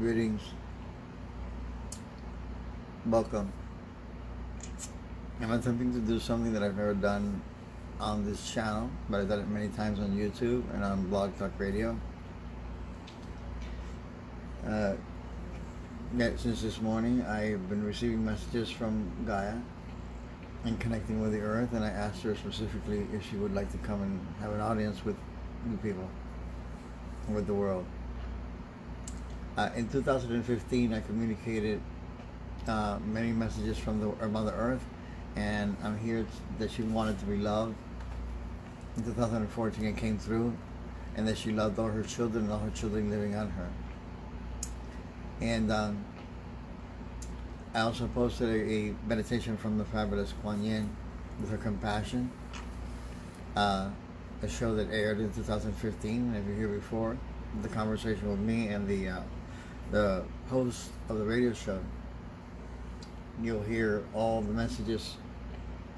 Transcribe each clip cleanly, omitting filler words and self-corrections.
Greetings. Welcome. I'm attempting to do something that I've never done on this channel, but I've done it many times on YouTube and on Blog Talk Radio. Since this morning, I've been receiving messages from Gaia and connecting with the Earth, and I asked her specifically if she would like to come and have an audience with you people, with the world. In 2015, I communicated many messages from the Mother Earth, and I'm here that she wanted to be loved. In 2014, it came through, and that she loved all her children and all her children living on her. And I also posted a meditation from the fabulous Quan Yin with her compassion, a show that aired in 2015. If you're here before, the conversation with me and the host of the radio show, you'll hear all the messages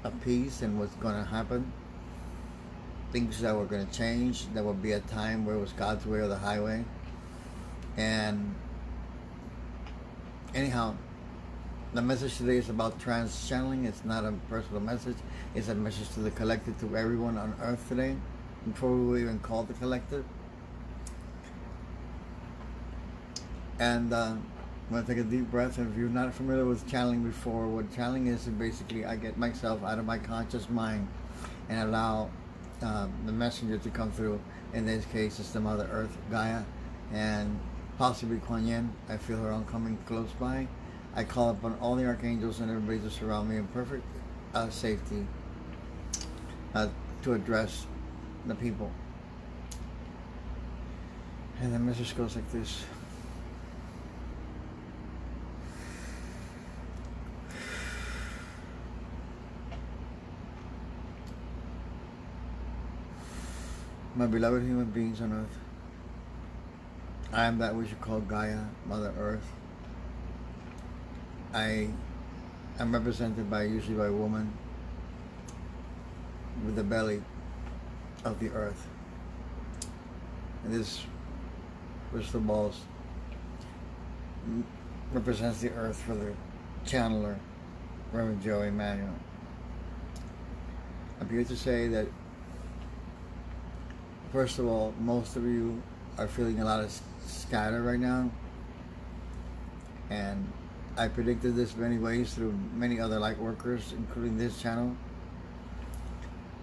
of peace and what's going to happen, things that were going to change. There will be a time where it was God's way or the highway. And anyhow, the message today is about trans-channeling. It's not a personal message. It's a message to the collective, to everyone on Earth today, before we were even called the collective. And I'm going to take a deep breath. And if you're not familiar with channeling before, what channeling is basically I get myself out of my conscious mind and allow the messenger to come through. In this case, it's the Mother Earth, Gaia, and possibly Quan Yin. I feel her oncoming close by. I call upon all the archangels and everybody to surround me in perfect safety to address the people. And the message goes like this. My beloved human beings on Earth, I am that which you call Gaia, Mother Earth. I am represented usually by a woman with the belly of the earth. And this crystal balls represents the earth for the channeler, revjoeyemanuel. I'm here to say that, first of all, most of you are feeling a lot of scatter right now, and I predicted this many ways through many other light workers, including this channel,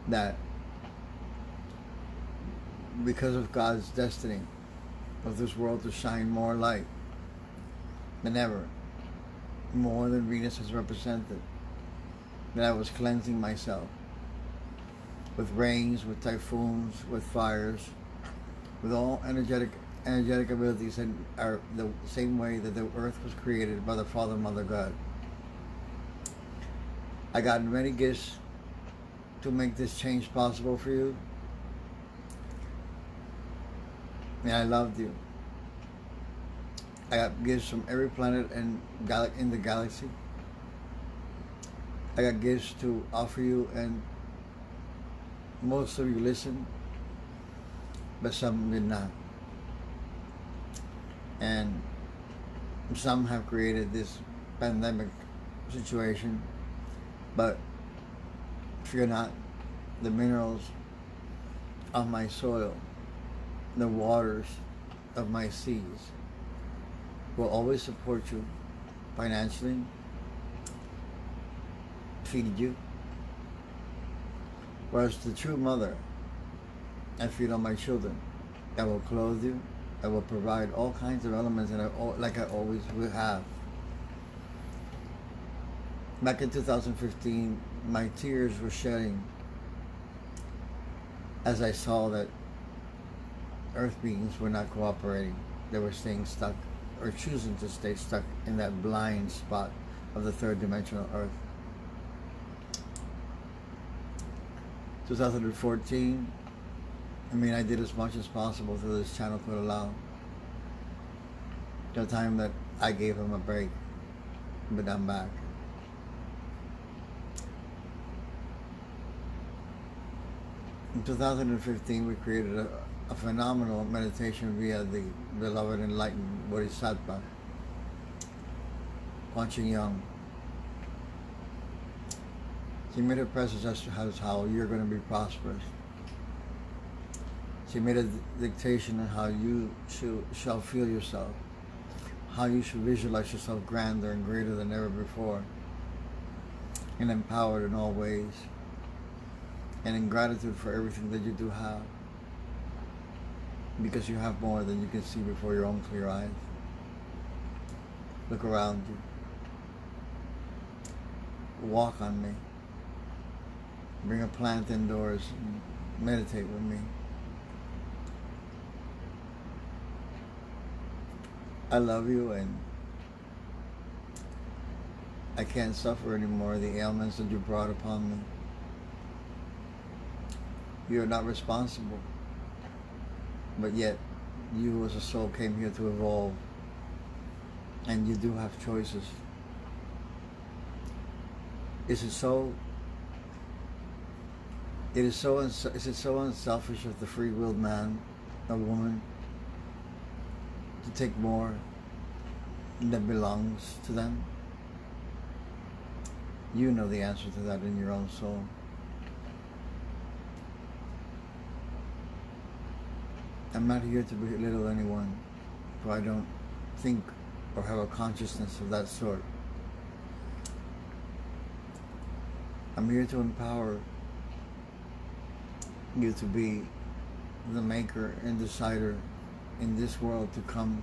that because of God's destiny of this world to shine more light than ever, more than Venus has represented, that I was cleansing myself with rains, with typhoons, with fires, with all energetic abilities, and are the same way that the earth was created by the Father, Mother, God. I got many gifts to make this change possible for you, and I loved you. I got gifts from every planet and in the galaxy. I got gifts to offer you, and most of you listened, but some did not. And some have created this pandemic situation, but fear not, the minerals of my soil, the waters of my seas will always support you financially, feed you. Whereas the true mother, I feed on my children. I will clothe you. I will provide all kinds of elements, and like I always will have. Back in 2015, my tears were shedding as I saw that Earth beings were not cooperating. They were staying stuck, or choosing to stay stuck in that blind spot of the third dimensional Earth. 2014, I did as much as possible through this channel could allow. The time that I gave him a break, but I'm back. In 2015, we created a phenomenal meditation via the beloved enlightened Bodhisattva, Quan Yin. She made a presence as to how you're going to be prosperous. She made a dictation on how you shall feel yourself, how you should visualize yourself grander and greater than ever before, and empowered in all ways, and in gratitude for everything that you do have, because you have more than you can see before your own clear eyes. Look around you. Walk on me. Bring a plant indoors and meditate with me. I love you, and I can't suffer anymore the ailments that you brought upon me. You are not responsible, but yet you as a soul came here to evolve, and you do have choices. Is it so unselfish of the free-willed man or woman to take more that belongs to them? You know the answer to that in your own soul. I'm not here to belittle anyone, for I don't think or have a consciousness of that sort. I'm here to empower you to be the maker and decider in this world to come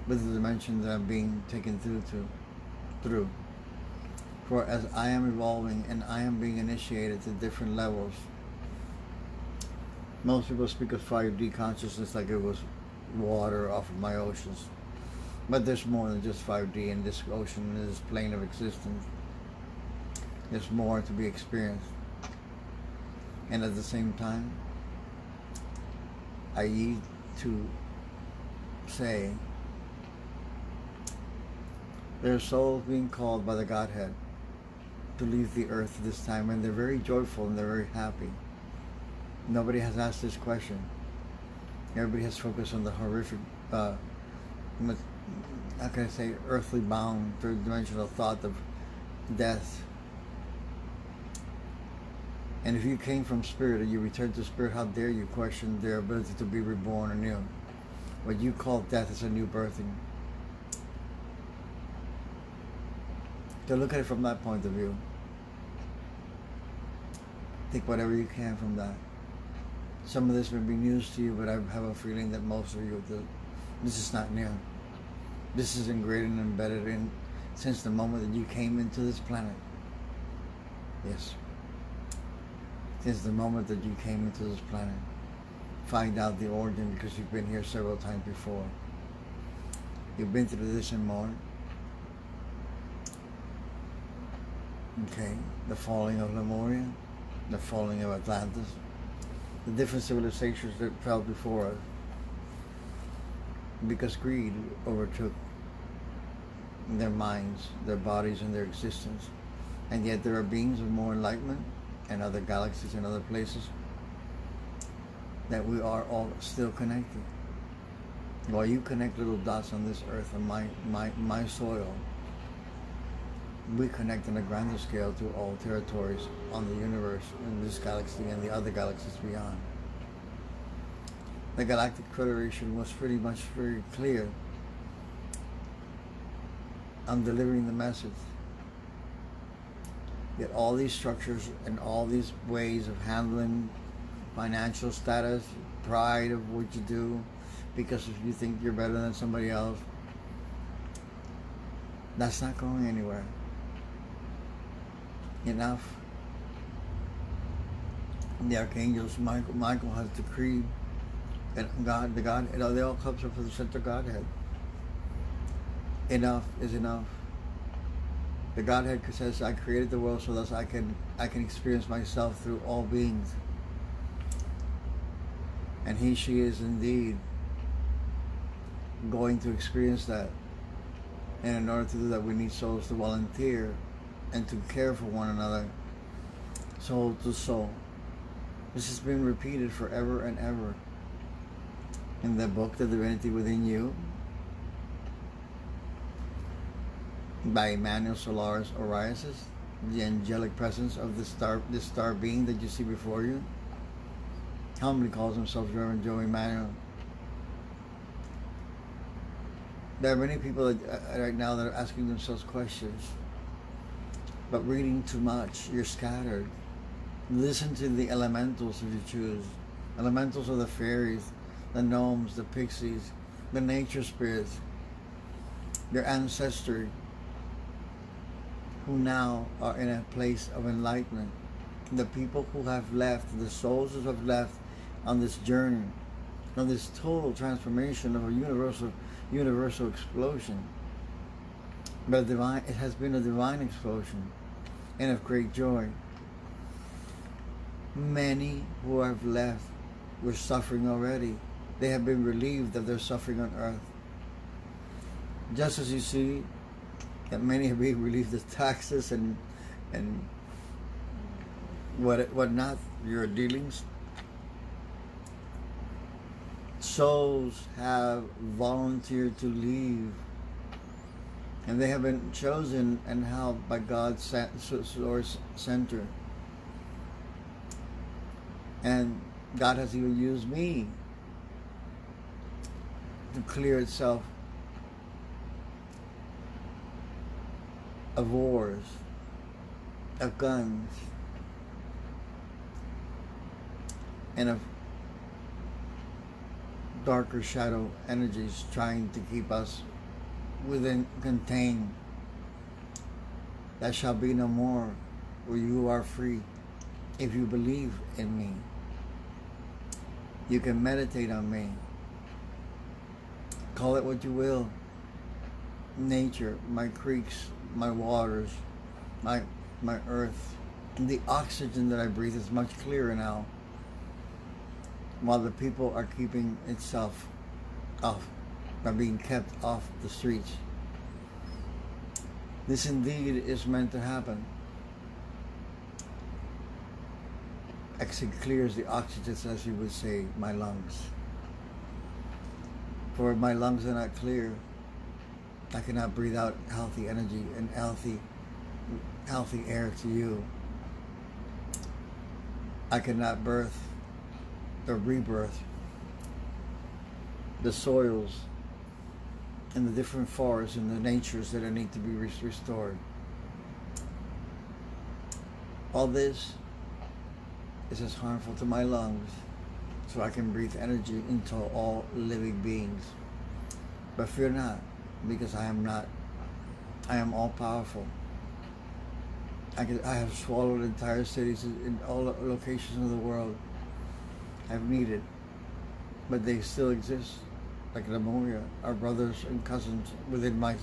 with the dimension that I'm being taken through. For as I am evolving and I am being initiated to different levels, most people speak of 5D consciousness like it was water off of my oceans. But there's more than just 5D in this ocean, in this plane of existence. There's more to be experienced. And at the same time, I need to say there are souls being called by the Godhead to leave the earth this time, and they're very joyful and they're very happy. Nobody has asked this question. Everybody has focused on the horrific, how can I say, earthly bound, third-dimensional thought of death. And if you came from spirit and you returned to spirit, how dare you question their ability to be reborn anew? What you call death is a new birthing. To look at it from that point of view. Think whatever you can from that. Some of this may be news to you, but I have a feeling that most of you, this is not new. This is ingrained and embedded in since the moment that you came into this planet. Yes. Since the moment that you came into this planet. Find out the origin, because you've been here several times before. You've been through this and more. Okay, the falling of Lemuria, the falling of Atlantis, the different civilizations that fell before us, because greed overtook their minds, their bodies, and their existence. And yet there are beings of more enlightenment and other galaxies and other places that we are all still connected. While you connect little dots on this earth and my soil, we connect on a grander scale to all territories on the universe, in this galaxy and the other galaxies beyond. The Galactic Federation was pretty much very clear on delivering the message. Yet all these structures and all these ways of handling financial status, pride of what you do, because if you think you're better than somebody else, that's not going anywhere. Enough. The archangels, Michael has decreed, and God, they all come from the center Godhead. Enough is enough. The Godhead says, I created the world so that I can experience myself through all beings. And he, she is indeed going to experience that. And in order to do that, we need souls to volunteer and to care for one another, soul to soul. This has been repeated forever and ever. In the book, The Divinity Within You, by Emmanuel Solaris Oriasis, the angelic presence of this star being that you see before you, humbly calls himself revjoeyemanuel. There are many people that, right now that are asking themselves questions, but reading too much. You're scattered. Listen to the elementals if you choose. Elementals are the fairies, the gnomes, the pixies, the nature spirits, your ancestry, who now are in a place of enlightenment. The people who have left, the souls who have left on this journey, on this total transformation of a universal explosion. But it has been a divine explosion and of great joy. Many who have left were suffering already. They have been relieved of their suffering on earth. Just as you see that many have been relieved of taxes and what not, your dealings. Souls have volunteered to leave, and they have been chosen and helped by God's source center. And God has even used me to clear itself of wars, of guns, and of darker shadow energies trying to keep us contained. That shall be no more, where you are free. If you believe in me, you can meditate on me. Call it what you will. Nature, my creeks, my waters, my earth. The oxygen that I breathe is much clearer now, while the people are keeping itself off, are being kept off the streets. This indeed is meant to happen. Actually clears the oxygen, as you would say, my lungs. For if my lungs are not clear, I cannot breathe out healthy energy and healthy air to you. I cannot birth or rebirth the soils and the different forests and the natures that need to be restored. All this is as harmful to my lungs, so I can breathe energy into all living beings. But fear not, because I am all powerful. I have swallowed entire cities in all locations of the world. I've needed, but they still exist, like Lemuria, our brothers and cousins within my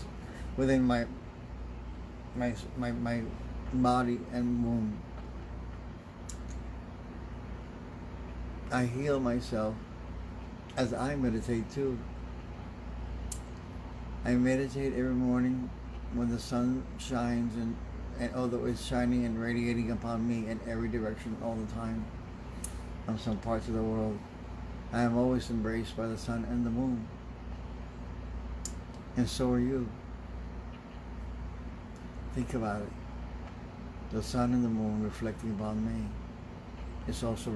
body and womb. I heal myself as I meditate too. I meditate every morning when the sun shines, and although it's shining and radiating upon me in every direction all the time, on some parts of the world, I am always embraced by the sun and the moon. And so are you. Think about it. The sun and the moon reflecting upon me. It's also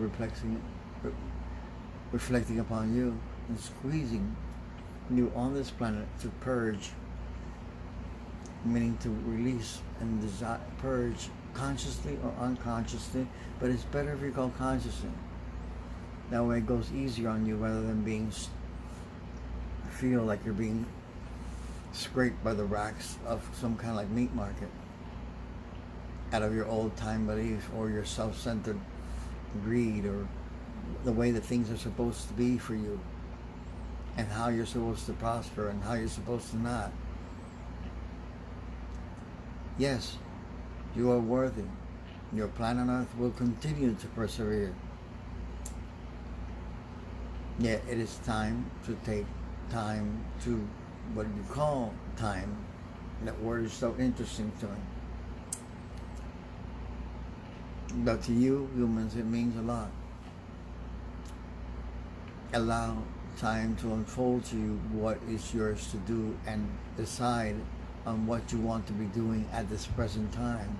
reflecting upon you and squeezing you on this planet to purge, meaning to release and purge consciously or unconsciously, but it's better if you go consciously. That way it goes easier on you rather than feel like you're being scraped by the racks of some kind of like meat market out of your old time belief or your self-centered greed or the way that things are supposed to be for you and how you're supposed to prosper and how you're supposed to not. Yes, you are worthy. Your planet Earth will continue to persevere. Yet it is time to take time to what you call time. That word is so interesting to me. But to you humans, it means a lot. Allow time to unfold to you what is yours to do and decide on what you want to be doing at this present time.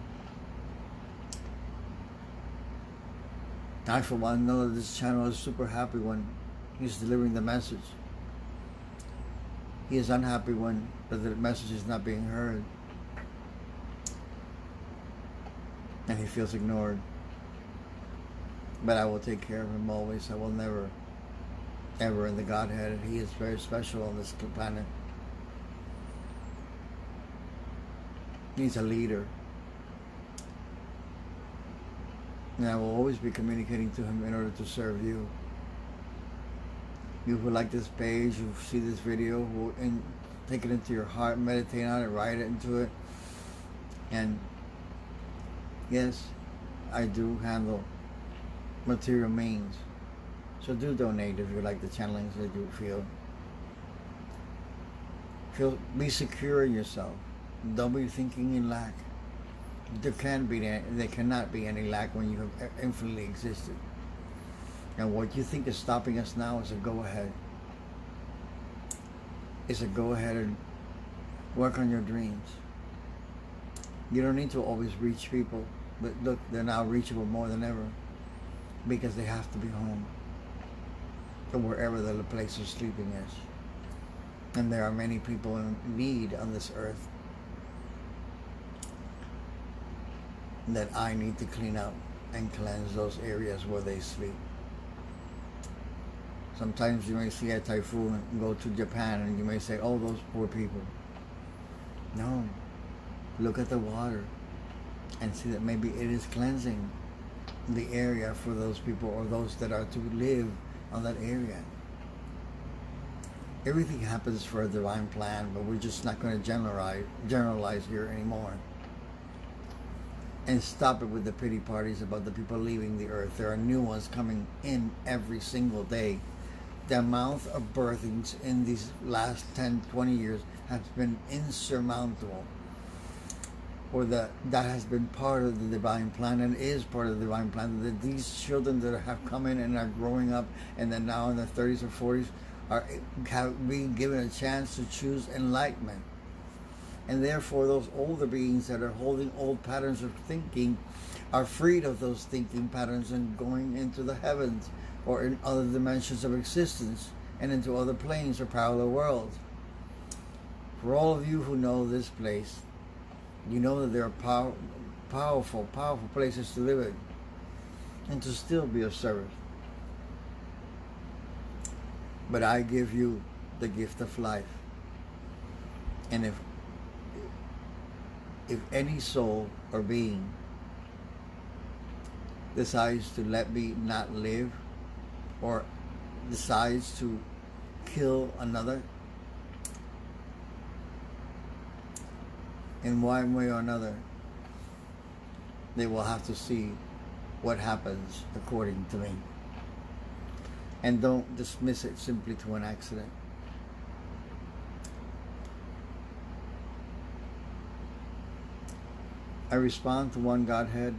I, for one, know that this channel is super happy when he's delivering the message. He is unhappy when the message is not being heard. And he feels ignored. But I will take care of him always. I will never, ever in the Godhead. He is very special on this planet. He's a leader. And I will always be communicating to him in order to serve you. You who like this page, who see this video, who take it into your heart, meditate on it, write it into it. And yes, I do handle material means. So do donate if you like the channelings that you feel. Be secure in yourself. Don't be thinking in lack. There cannot be any lack when you have infinitely existed. And what you think is stopping us now is a go-ahead. It's a go-ahead and work on your dreams. You don't need to always reach people, but look, they're now reachable more than ever because they have to be home or wherever the place of sleeping is. And there are many people in need on this earth that I need to clean up and cleanse those areas where they sleep. Sometimes you may see a typhoon and go to Japan and you may say, oh, those poor people. No. Look at the water and see that maybe it is cleansing the area for those people or those that are to live on that area. Everything happens for a divine plan, but we're just not going to generalize here anymore. And stop it with the pity parties about the people leaving the earth. There are new ones coming in every single day. The amount of birthings in these last 10, 20 years has been insurmountable. Or that has been part of the divine plan and is part of the divine plan. That these children that have come in and are growing up and then now in their 30s or 40s have been given a chance to choose enlightenment. And therefore those older beings that are holding old patterns of thinking are freed of those thinking patterns and going into the heavens or in other dimensions of existence and into other planes or parallel worlds. For all of you who know this place, you know that there are powerful places to live in and to still be of service. But I give you the gift of life. And if any soul or being decides to let me not live or decides to kill another in one way or another, they will have to see what happens according to me. And don't dismiss it simply to an accident. I respond to one Godhead,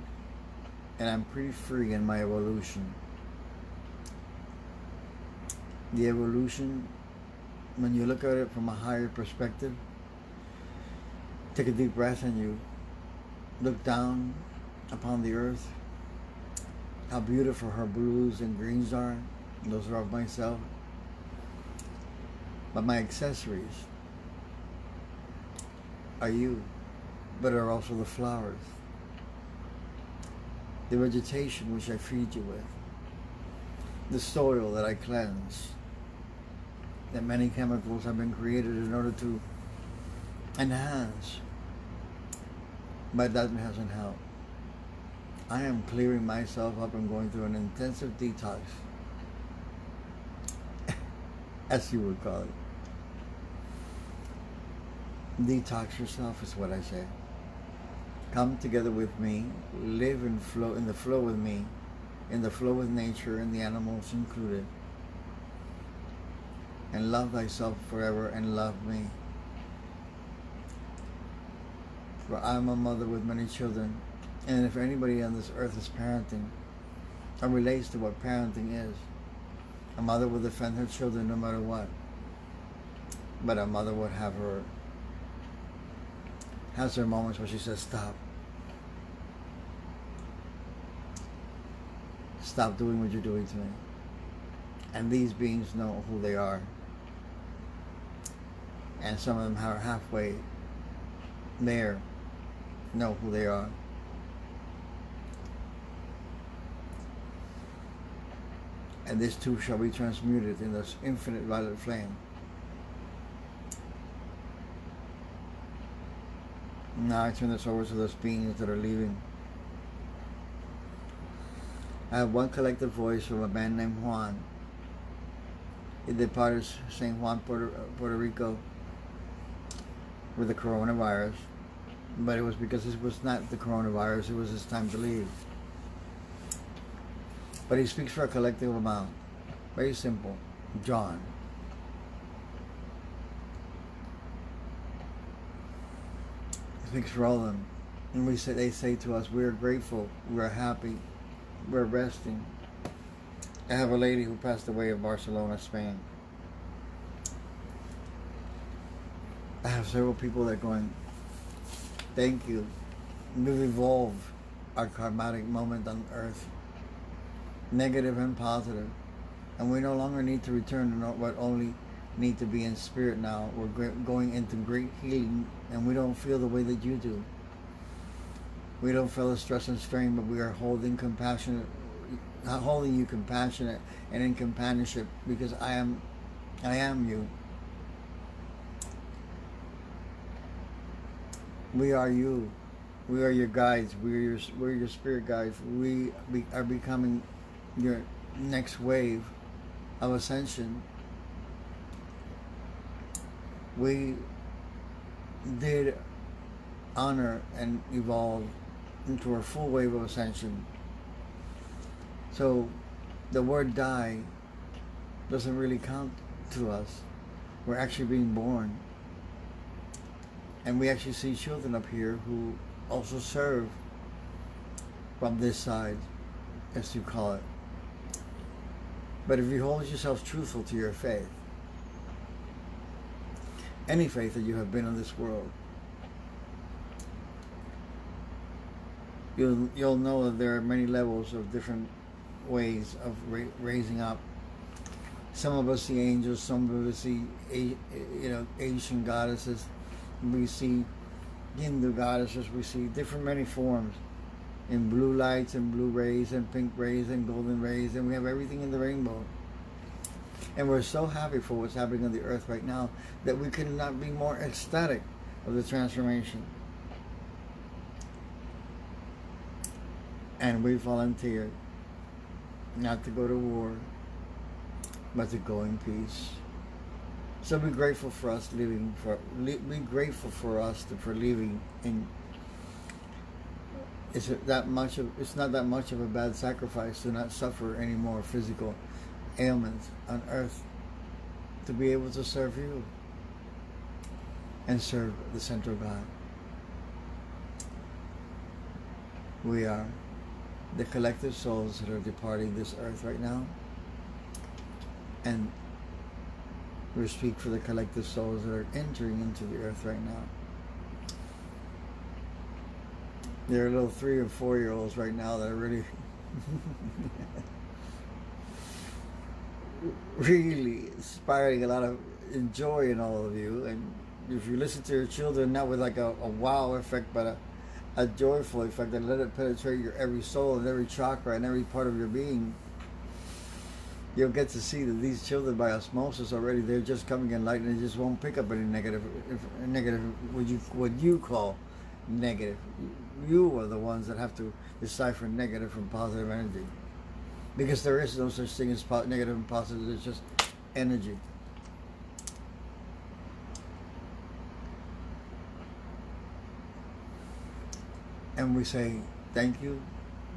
and I'm pretty free in my evolution. The evolution, when you look at it from a higher perspective, take a deep breath and you look down upon the earth, how beautiful her blues and greens are. Those are of myself. But my accessories are you, but are also the flowers, the vegetation which I feed you with, the soil that I cleanse, that many chemicals have been created in order to enhance, but that hasn't helped. I am clearing myself up and going through an intensive detox, as you would call it. Detox yourself is what I say. Come together with me, live and flow in the flow with me, in the flow with nature and the animals included, and love thyself forever and love me. For I am a mother with many children, and if anybody on this earth is parenting or relates to what parenting is, a mother will defend her children no matter what, but a mother would have her has her moments where she says, stop. Stop doing what you're doing to me. And these beings know who they are. And some of them are halfway there, know who they are. And this too shall be transmuted in this infinite violet flame. Now I turn this over to those beings that are leaving. I have one collective voice from a man named Juan. He departed St. Juan, Puerto Rico with the coronavirus. But it was because it was not the coronavirus, it was his time to leave. But he speaks for a collective amount. Very simple. John. He speaks for all of them. And they say to us, we are grateful, we are happy, we're resting. I have a lady who passed away in Barcelona, Spain. I have several people that are going, thank you. We've evolved our karmatic moment on earth, negative and positive. And we no longer need to return to what only need to be in spirit now. We're going into great healing, and we don't feel the way that you do. We don't feel the stress and strain, but we are holding you compassionate and in companionship, because I am you. We are you. We are your guides. We're your spirit guides. We are becoming your next wave of ascension. We did honor and evolve into a full wave of ascension. So the word die doesn't really count to us. We're actually being born. And we actually see children up here who also serve from this side, as you call it. But if you hold yourself truthful to your faith, any faith that you have been in this world, you'll know that there are many levels of different ways of raising up. Some of us see angels, some of us see Asian goddesses, we see Hindu goddesses, we see different many forms in blue lights and blue rays and pink rays and golden rays, and we have everything in the rainbow. And we're so happy for what's happening on the earth right now that we could not be more ecstatic of the transformation. And we volunteered not to go to war, but to go in peace. So be grateful for us living. Be grateful for us for living in. It's not that much of a bad sacrifice to not suffer any more physical ailments on earth, to be able to serve you and serve the central God. We are the collective souls that are departing this earth right now, and we speak for the collective souls that are entering into the earth right now. There are little 3 or 4-year-olds right now that are really really inspiring a lot of joy in all of you. And if you listen to your children, not with like a wow effect, but a joyful effect, and let it penetrate your every soul and every chakra and every part of your being, you'll get to see that these children, by osmosis already, they're just coming in light, and they just won't pick up any negative, what you call negative. You are the ones that have to decipher negative from positive energy, because there is no such thing as negative and positive. It's just energy. And we say thank you.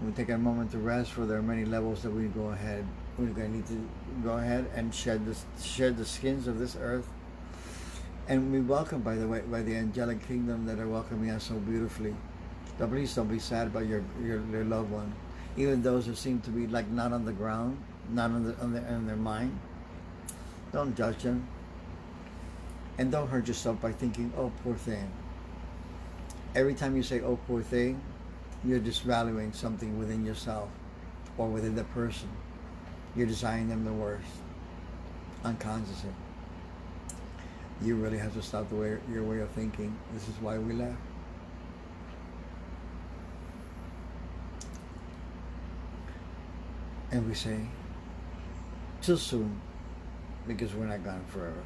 We take a moment to rest, for there are many levels that we're going to need to go ahead and shed the skins of this earth. And we welcome, by the way, by the angelic kingdom that are welcoming us so beautifully. So please don't be sad about your loved one, even those who seem to be like not on the ground, not on their mind. Don't judge them, and don't hurt yourself by thinking, "Oh, poor thing." Every time you say, oh, poor thing, you're disvaluing something within yourself or within the person. You're designing them the worst, unconsciously. You really have to stop your way of thinking. This is why we left. And we say, till soon, because we're not gone forever.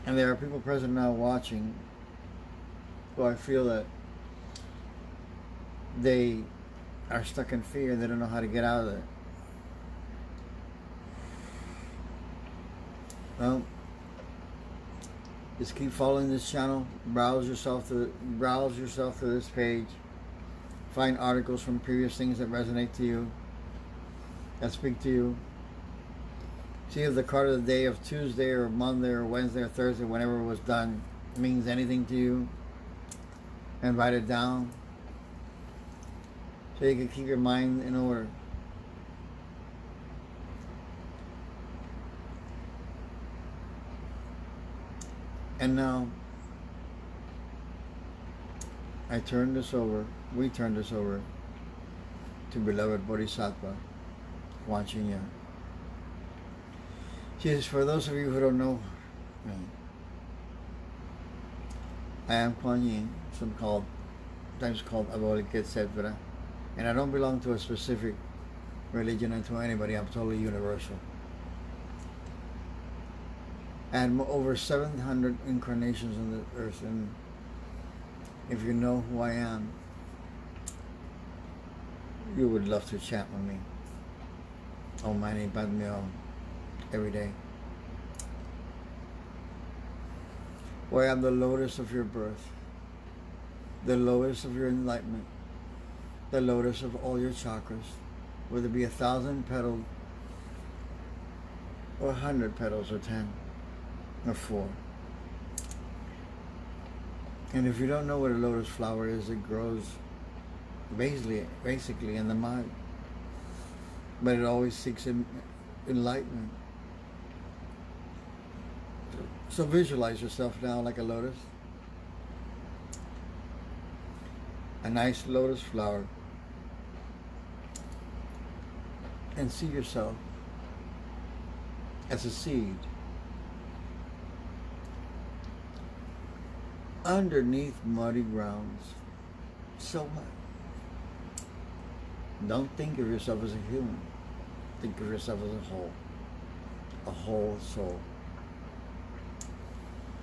And there are people present now watching who I feel that they are stuck in fear and they don't know how to get out of it. Well, just keep following this channel. Browse yourself through this page. Find articles from previous things that resonate to you, that speak to you. See if the card of the day of Tuesday or Monday or Wednesday or Thursday, whenever it was done, means anything to you. And write it down so you can keep your mind in order. And now, we turn this over to beloved Bodhisattva, Quan Yin. Yes, for those of you who don't know me, I am Quan Yin, sometimes called Aeoliah, etc. And I don't belong to a specific religion and to anybody. I'm totally universal. I had over 700 incarnations on the earth, and if you know who I am, you would love to chat with me. Om Mani Padme Hum every day. For I am the lotus of your birth, the lotus of your enlightenment, the lotus of all your chakras, whether it be 1,000 petals, or 100 petals, or 10, or 4. And if you don't know what a lotus flower is, it grows basically in the mud, but it always seeks enlightenment. So visualize yourself now like a lotus, a nice lotus flower, and see yourself as a seed underneath muddy grounds. So what? Don't think of yourself as a human. Think of yourself as a whole soul,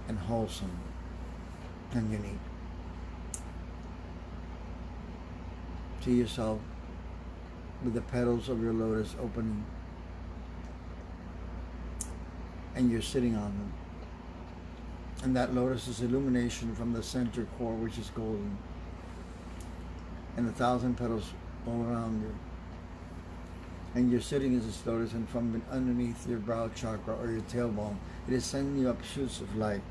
and wholesome and unique. See yourself with the petals of your lotus opening, and you're sitting on them. And that lotus is illumination from the center core, which is golden, and 1,000 petals all around you. And you're sitting as this lotus, and from underneath your brow chakra or your tailbone, it is sending you up shoots of light.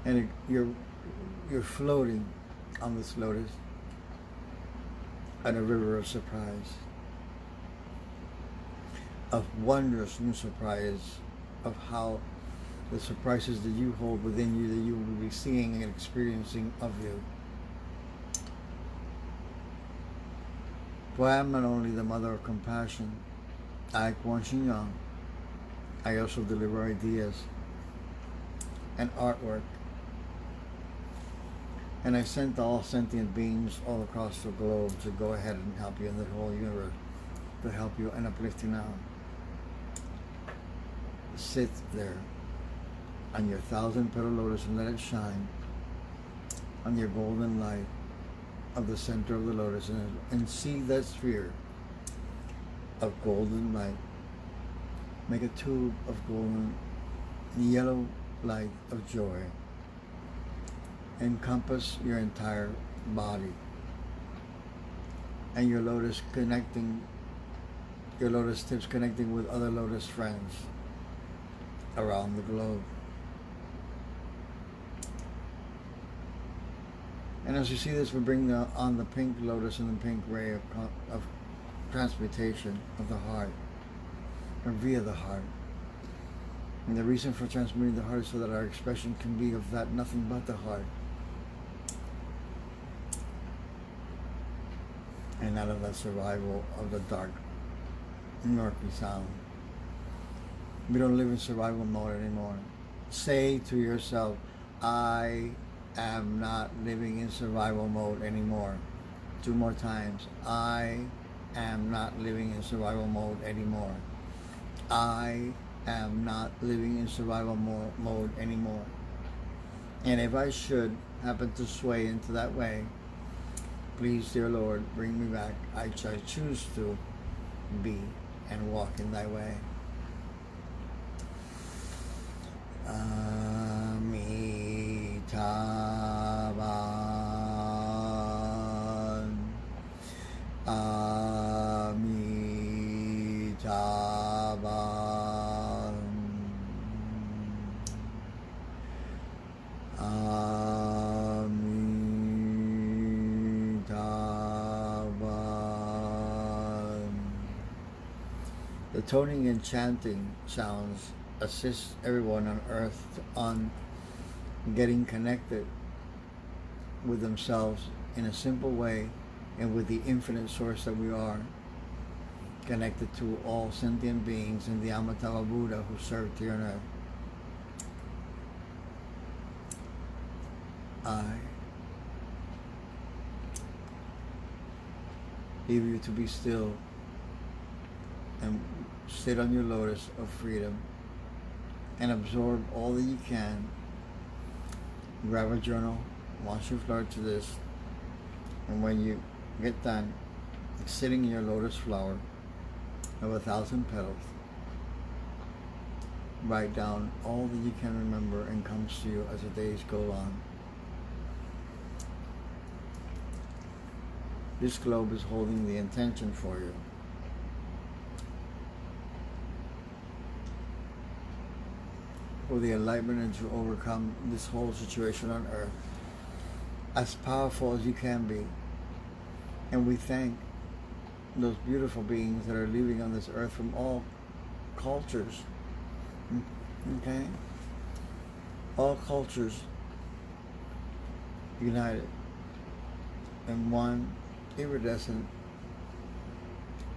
And you're floating on this lotus on a river of surprise, of wondrous new surprise, of how the surprises that you hold within you, that you will be seeing and experiencing of you. For I am not only the mother of compassion, I, Quan Yin, I also deliver ideas and artwork. And I sent all sentient beings all across the globe to go ahead and help you in the whole universe, to help you and uplift you now. Sit there on your 1,000 petal lotus and let it shine on your golden light of the center of the lotus, and see that sphere of golden light. Make a tube of golden yellow light of joy encompass your entire body, and your lotus tips connecting with other lotus friends around the globe. And as you see this, we bring on the pink lotus and the pink ray of transmutation of the heart, or via the heart. And the reason for transmuting the heart is so that our expression can be of that nothing but the heart. And not of that survival of the dark, murky sound. We don't live in survival mode anymore. Say to yourself, I am not living in survival mode anymore. 2 more times. I am not living in survival mode anymore. I am not living in survival mode anymore. And if I should happen to sway into that way, please, dear Lord, bring me back. I choose to be and walk in thy way. Amitabha. Amitabha. Amitabha. The toning and chanting sounds assist everyone on earth on getting connected with themselves in a simple way and with the infinite source that we are, connected to all sentient beings and the Amitabha Buddha who served here on earth. I leave you to be still and sit on your lotus of freedom and absorb all that you can. Grab a journal, wash your floor to this, and when you get done sitting in your lotus flower of 1,000 petals, write down all that you can remember and comes to you as the days go on. This globe is holding the intention for you. For the enlightenment and to overcome this whole situation on earth as powerful as you can be. And we thank those beautiful beings that are living on this earth from all cultures. Okay? All cultures united in one iridescent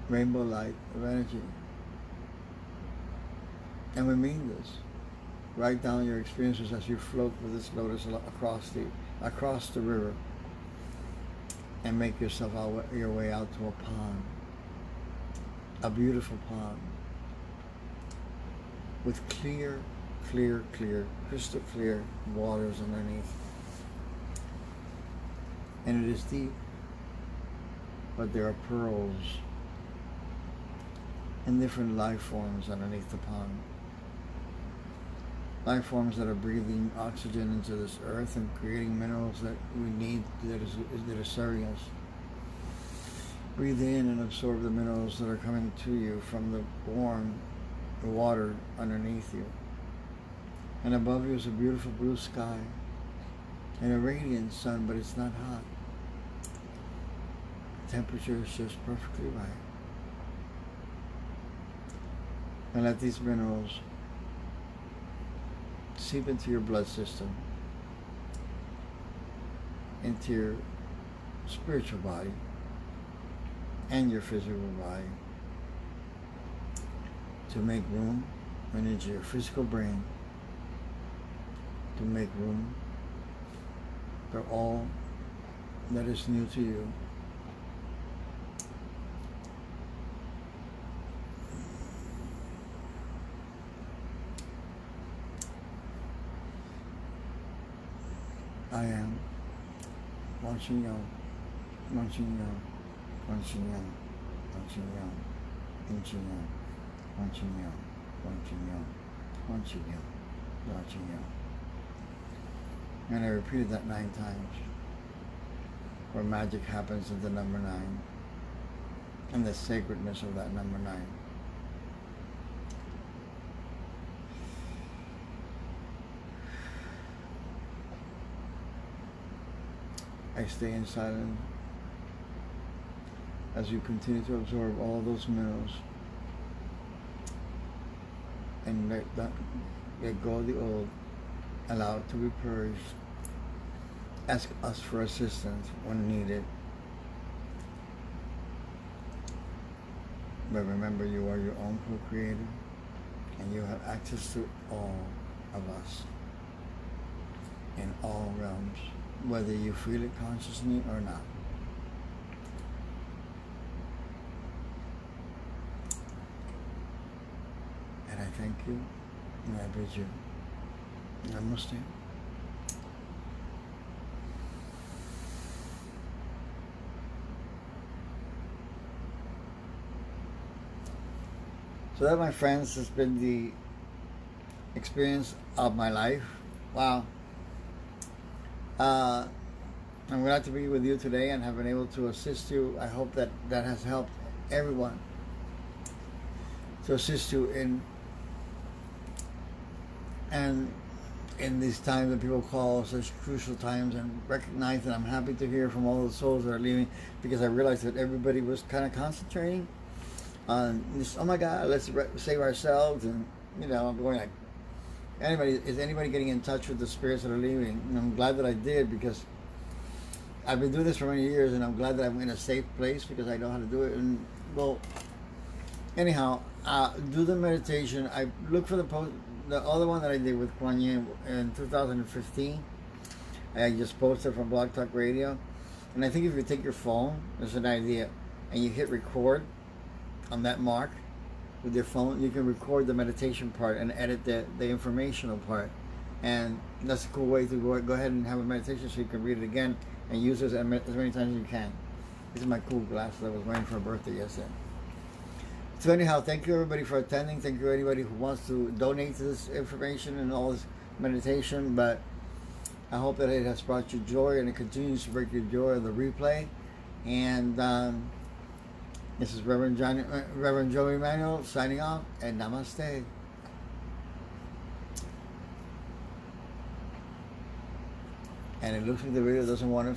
rainbow light of energy. And we mean this. Write down your experiences as you float with this lotus across the river, and make yourself your way out to a pond, a beautiful pond with clear, crystal clear waters underneath. And it is deep, but there are pearls and different life forms underneath the pond. Life forms that are breathing oxygen into this earth and creating minerals that we need, that are serving us. Breathe in and absorb the minerals that are coming to you from the warm water underneath you. And above you is a beautiful blue sky and a radiant sun, but it's not hot. The temperature is just perfectly right. And let these minerals seep into your blood system, into your spiritual body and your physical body, to make room, and into your physical brain, to make room for all that is new to you. I am Quan Yin, Quan Yin, Quan Yin, Quan Yin, Quan Yin, Quan Yin, Quan Yin, Quan Yin, Quan Yin. And I repeated that 9 times, where magic happens at the number 9, and the sacredness of that number 9. I stay in silence as you continue to absorb all those minerals and let let go of the old, allow it to be purged, ask us for assistance when needed. But remember, you are your own co-creator, and you have access to all of us in all realms, whether you feel it consciously or not. And I thank you, and I bid you namaste. So that, my friends, has been the experience of my life. Wow. I'm glad to be with you today and have been able to assist you. I hope that that has helped everyone to assist you in these times that people call such crucial times, and recognize that I'm happy to hear from all the souls that are leaving, because I realized that everybody was kind of concentrating on this, oh my God, let's save ourselves. And I'm going like, is anybody getting in touch with the spirits that are leaving? And I'm glad that I did, because I've been doing this for many years, and I'm glad that I'm in a safe place because I know how to do it. And well, anyhow, do the meditation. I look for the other one that I did with Quan Yin in 2015. I just posted from Blog Talk Radio. And I think if you take your phone, there's an idea, and you hit record on that mark with your phone, you can record the meditation part and edit the informational part. And that's a cool way to go ahead and have a meditation, so you can read it again and use it as many times as you can. These are my cool glasses I was wearing for a birthday yesterday. So anyhow, thank you everybody for attending. Thank you anybody who wants to donate to this information and all this meditation. But I hope that it has brought you joy, and it continues to bring you joy of the replay. And this is revjoeyemanuel signing off, and namaste. And it looks like the video doesn't want to